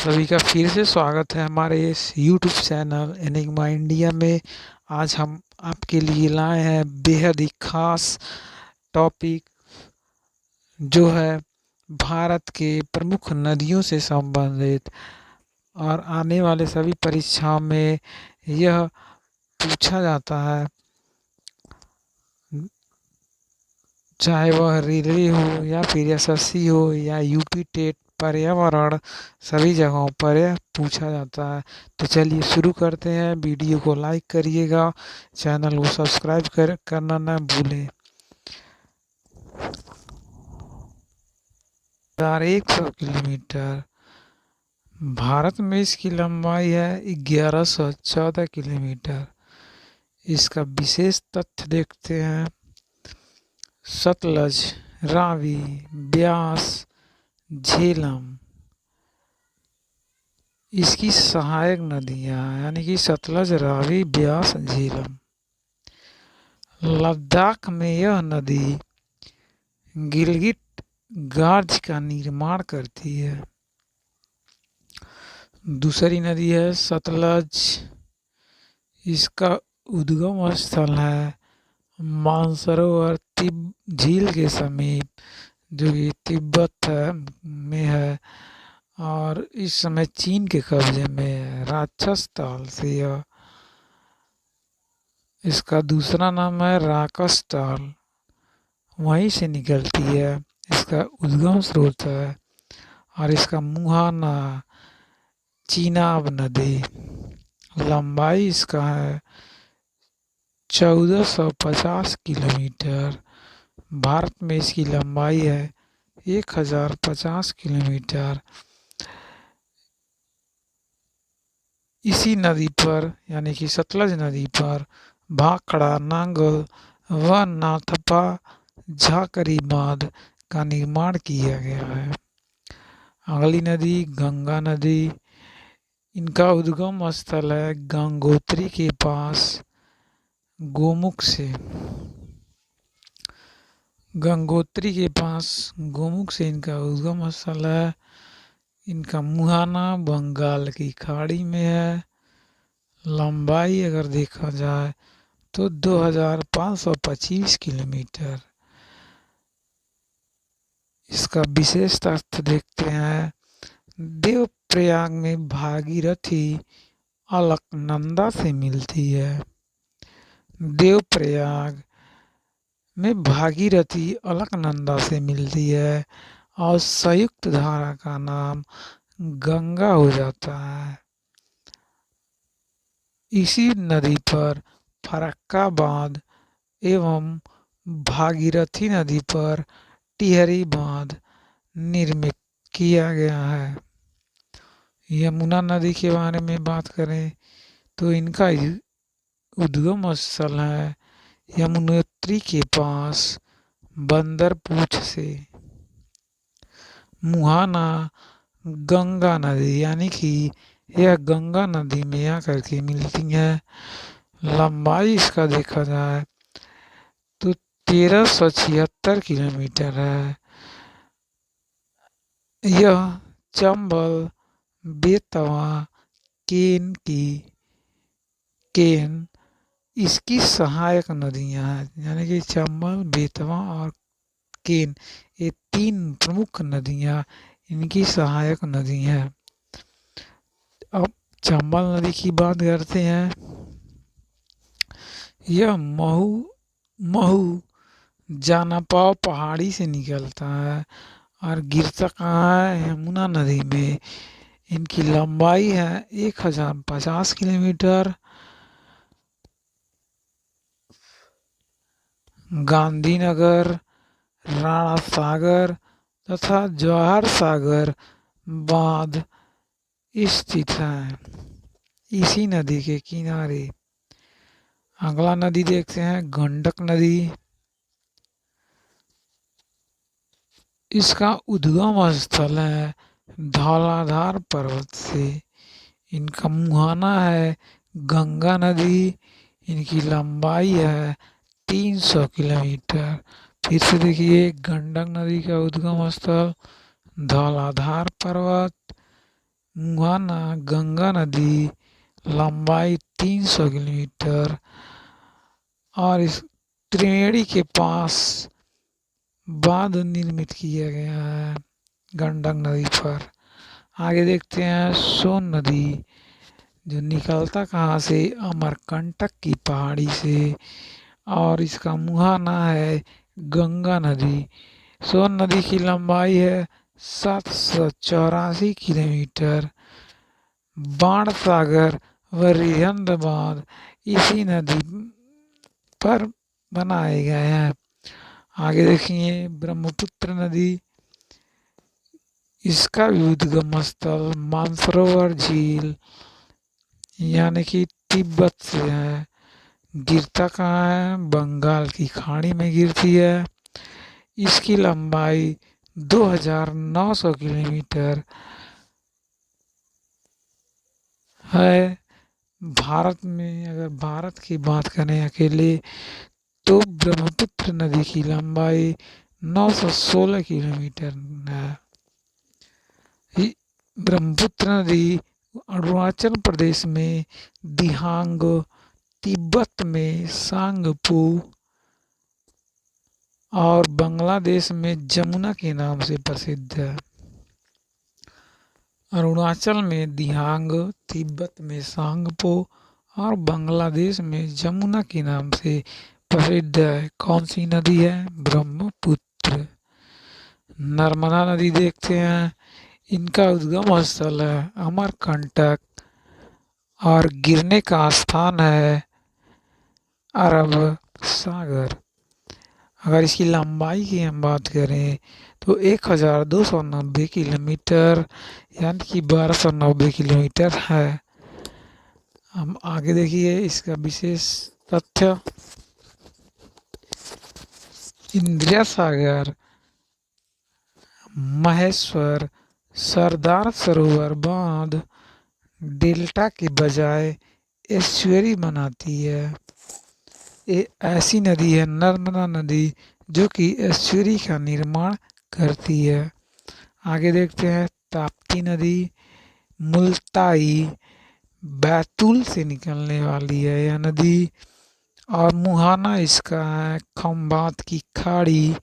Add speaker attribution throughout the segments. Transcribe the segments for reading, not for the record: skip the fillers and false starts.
Speaker 1: सभी का फिर से स्वागत है हमारे इस यूट्यूब चैनल एनिग्मा इंडिया में। आज हम आपके लिए लाए हैं बेहद ही खास टॉपिक, जो है भारत के प्रमुख नदियों से संबंधित। और आने वाले सभी परीक्षाओं में यह पूछा जाता है, चाहे वह रेलवे हो या फिर एसएससी हो या यूपी टेट, पर्यावरण, सभी जगहों पर यह पूछा जाता है। तो चलिए शुरू करते हैं। वीडियो को लाइक करिएगा, चैनल को सब्सक्राइब करना ना भूलें। 1100 किलोमीटर। भारत में इसकी लंबाई है 1114 किलोमीटर। इसका विशेष तथ्य देखते हैं। सतलज, रावी, ब्यास, झेलम इसकी सहायक नदियाँ, यानी कि सतलज, रावी, ब्यास, झेलम। लद्दाख में यह नदी गिलगिट गार्ज का निर्माण करती है। दूसरी नदी है सतलज। इसका उद्गम स्थल है मानसरोवर झील के समीप, जो कि तिब्बत में है और इस समय चीन के कब्जे में है, राक्षस ताल से यह। इसका दूसरा नाम है राकस ताल, वहीं से निकलती है, इसका उद्गम स्रोत है। और इसका मुहाना चीनाब नदी, लंबाई इसका है 1450 किलोमीटर। भारत में इसकी लंबाई है 1050 किलोमीटर। इसी नदी पर, यानी कि सतलज नदी पर, भाखड़ा, नांगल व नाथपा झाकरी बांध का निर्माण किया गया है। अगली नदी गंगा नदी। इनका उद्गम स्थल है गंगोत्री के पास, गोमुख से। गंगोत्री के पास गोमुख से इनका उद्गम स्थल है। इनका मुहाना बंगाल की खाड़ी में है। लंबाई अगर देखा जाए तो 2525 किलोमीटर। इसका विशेष तथ्य देखते हैं। देवप्रयाग में भागीरथी अलकनंदा से मिलती है। देवप्रयाग में भागीरथी अलकनंदा से मिलती है और संयुक्त धारा का नाम गंगा हो जाता है। इसी नदी पर फरक्का बांध एवं भागीरथी नदी पर टिहरी बांध निर्मित किया गया है। यमुना नदी के बारे में बात करें तो इनका उद्गम स्थल है यमुनोत्री के पास, बंदरपूछ से। मुहाना गंगा नदी, यानी कि यह गंगा नदी में आकर के मिलती है। लंबाई इसका देखा जाए तो 1376 किलोमीटर है। यह चंबल, बेतवा, केन इसकी सहायक नदियां हैं, यानी कि चंबल, बेतवा और केन, ये तीन प्रमुख नदियां इनकी सहायक नदी हैं। अब चंबल नदी की बात करते हैं। यह महू जानापाव पहाड़ी से निकलता है और गिरता कहाँ है? यमुना नदी में। इनकी लंबाई है 1050 किलोमीटर। गांधीनगर, राणा सागर तथा जवाहर सागर बांध स्थित है इसी नदी के किनारे। अगला नदी देखते हैं गंडक नदी। इसका उद्गम स्थल है धौलाधार पर्वत से। इनका मुहाना है गंगा नदी। इनकी लंबाई है 300 किलोमीटर। फिर से देखिए, गंडक नदी का उद्गम स्थल धौलाधार पर्वत, मुहाना गंगा नदी, लंबाई 300 किलोमीटर, और इस त्रिवेणी के पास बांध निर्मित किया गया है गंडक नदी पर। आगे देखते हैं सोन नदी, जो निकलता कहाँ से, अमरकंटक की पहाड़ी से, और इसका मुहाना है गंगा नदी। सोन नदी की लंबाई है 784 किलोमीटर। बाणसागर व रिहंद बांध इसी नदी पर बनाए गए हैं। आगे देखिए ब्रह्मपुत्र नदी, इसका भी उद्गम स्थल मानसरोवर झील यानी कि तिब्बत से है। गिरता कहाँ है, बंगाल की खाड़ी में गिरती है। इसकी लंबाई 2900 किलोमीटर है। भारत में अगर भारत की बात करें अकेले, तो ब्रह्मपुत्र नदी की लंबाई 916 किलोमीटर है। ब्रह्मपुत्र नदी अरुणाचल प्रदेश में दिहांग, तिब्बत में सांगपू और बांग्लादेश में जमुना के नाम से प्रसिद्ध है। अरुणाचल में दिहांग, तिब्बत में सांगपो और बांग्लादेश में जमुना के नाम से प्रसिद्ध है। कौन सी नदी है, ब्रह्मपुत्र। नर्मदा नदी देखते हैं, इनका उद्गम स्थल है अमरकंटक और गिरने का स्थान है अरब सागर। अगर इसकी लंबाई की हम बात करें तो 1290 किलोमीटर यानी कि 1290 किलोमीटर है। हम आगे देखिए इसका विशेष तथ्य, इंदिरा सागर, महेश्वर, सरदार सरोवर बांध डेल्टा के बजाय एस्चुअरी बनाती है। ये ऐसी नदी है नर्मदा नदी जो कि एस्चुअरी का निर्माण करती है। आगे देखते हैं ताप्ती नदी, मुल्ताई बैतूल से निकलने वाली है यह नदी, और मुहाना इसका है खंबात की खाड़ी।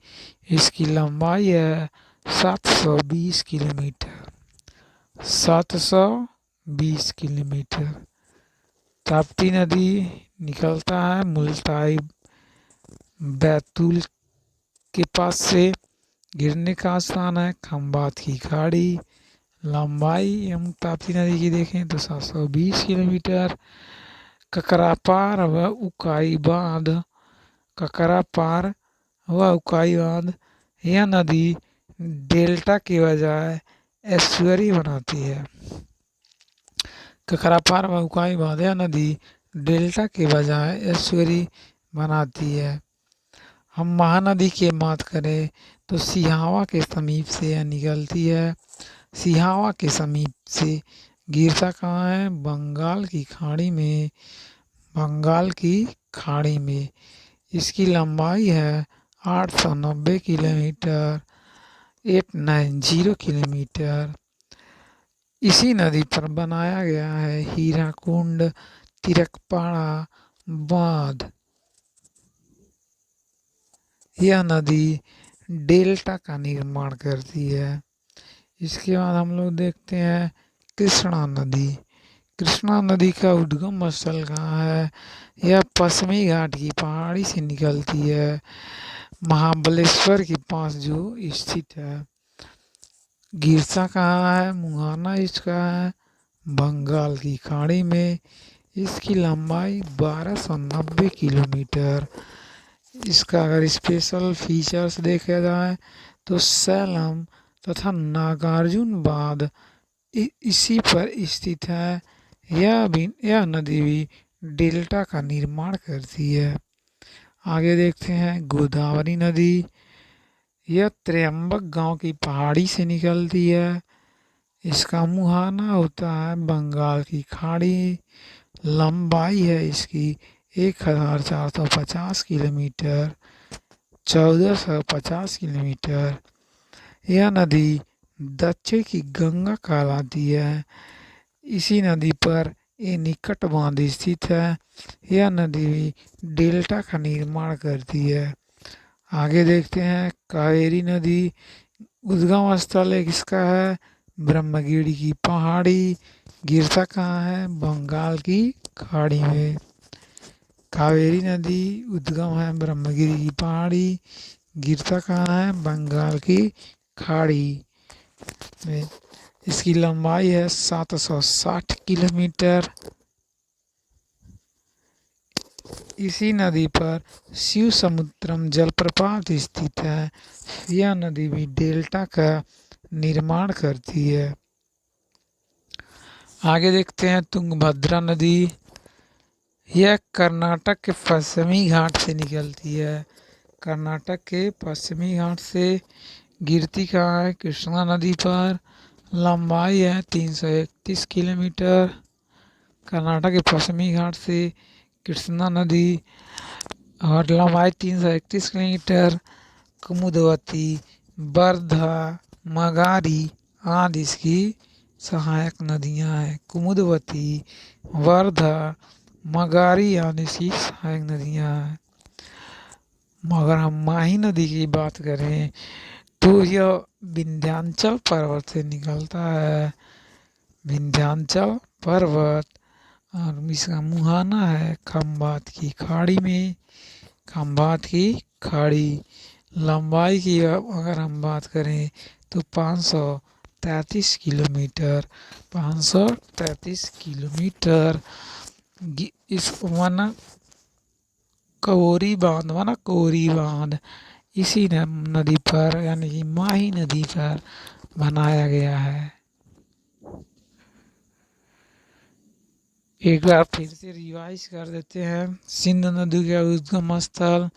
Speaker 1: इसकी लंबाई है 720 किलोमीटर। 720 किलोमीटर। ताप्ती नदी निकलता है मुल्ताई बैतूल के पास से। गिरने का स्थान है खंबात की खाड़ी। लंबाई हम ताप्ती नदी की देखें तो 720 किलोमीटर। ककरापार व उकाई बांध, ककरापार व उकाई बांध यह नदी डेल्टा के बजाय एस्चुअरी बनाती है। ककरापार व उकाई बांध यह नदी डेल्टा के बजाय एस्चुअरी बनाती है। हम महानदी की बात करें तो सिहावा के समीप से यह निकलती है। सिहावा के समीप से गिरता कहाँ है, बंगाल की खाड़ी में। बंगाल की खाड़ी में इसकी लंबाई है 890 किलोमीटर, 890 किलोमीटर। इसी नदी पर बनाया गया है हीराकुंड तिरकपाड़ा बांध। यह नदी डेल्टा का निर्माण करती है। इसके बाद हम लोग देखते हैं कृष्णा नदी। कृष्णा नदी का उद्गम स्थल कहाँ है, यह पश्चिमी घाट की पहाड़ी से निकलती है, महाबलेश्वर के पास जो स्थित है। गिरसा कहाँ है, मुहाना इसका है बंगाल की खाड़ी में। इसकी लंबाई 1290 किलोमीटर। इसका अगर स्पेशल फीचर्स देखा जाए तो सैलम तथा नागार्जुन बांध इसी पर स्थित है। यह नदी भी डेल्टा का निर्माण करती है। आगे देखते हैं गोदावरी नदी। यह त्र्यंबक गांव की पहाड़ी से निकलती है। इसका मुहाना होता है बंगाल की खाड़ी। लंबाई है इसकी 1450 किलोमीटर, 1450 किलोमीटर। यह नदी दक्षिण की गंगा कहलाती है। इसी नदी पर ये निकट बांध स्थित है। यह नदी डेल्टा का निर्माण करती है। आगे देखते हैं कावेरी नदी। उद्गम स्थल एक इसका है ब्रह्मगिरी की पहाड़ी। गिरता कहाँ है? बंगाल की खाड़ी में। कावेरी नदी उद्गम है ब्रह्मगिरी की पहाड़ी, गिरता कहाँ है? बंगाल की खाड़ी में। इसकी लंबाई है 760 किलोमीटर। इसी नदी पर शिव समुद्रम जलप्रपात स्थित है। यह नदी भी डेल्टा का निर्माण करती है। आगे देखते हैं तुंगभद्रा नदी। यह कर्नाटक के पश्चिमी घाट से निकलती है। कर्नाटक के पश्चिमी घाट से गिरती कहाँ है? कृष्णा नदी पर। लंबाई है 331 किलोमीटर। कर्नाटक के पश्चिमी घाट से कृष्णा नदी और लंबाई 331 किलोमीटर। कुमुदवती, वर्धा, मगारी आदि इसकी सहायक नदियाँ हैं। कुमुदवती, वर्धा, मगारी आदि इसकी सहायक नदियाँ हैं। मगर हम माही नदी की बात करें तो यह विंध्याचल पर्वत से निकलता है। विंध्याचल पर्वत और इसका मुहाना है खंबात की खाड़ी में। खंबात की खाड़ी। लंबाई की अगर हम बात करें तो 533 किलोमीटर। 533 किलोमीटर। इस कोरी बांध इसी नदी पर यानी कि माही नदी पर बनाया गया है। एक बार फिर से रिवाइज कर देते हैं। सिंध नदी का उद्गम स्थल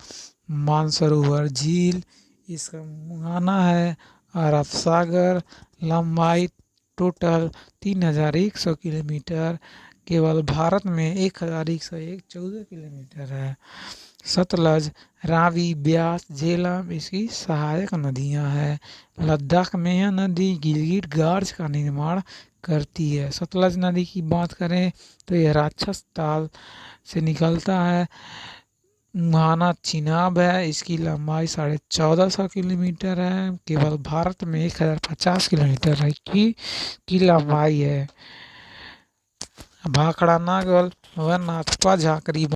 Speaker 1: मानसरोवर झील, इसका मुहाना है अरब सागर। लंबाई टोटल 3100 किलोमीटर। केवल भारत में 1114 किलोमीटर है। सतलज, रावी, ब्यास, झेलम इसकी सहायक नदियां हैं। लद्दाख में यह नदी गिलगिट गार्ज का निर्माण करती है। सतलज नदी की बात करें तो यह राक्षस ताल से निकलता है। मुहाना चिनाब है। इसकी लंबाई 1450 किलोमीटर है। केवल भारत में 1050 किलोमीटर की लंबाई है। भाखड़ा नागल व नाथपा झाकरी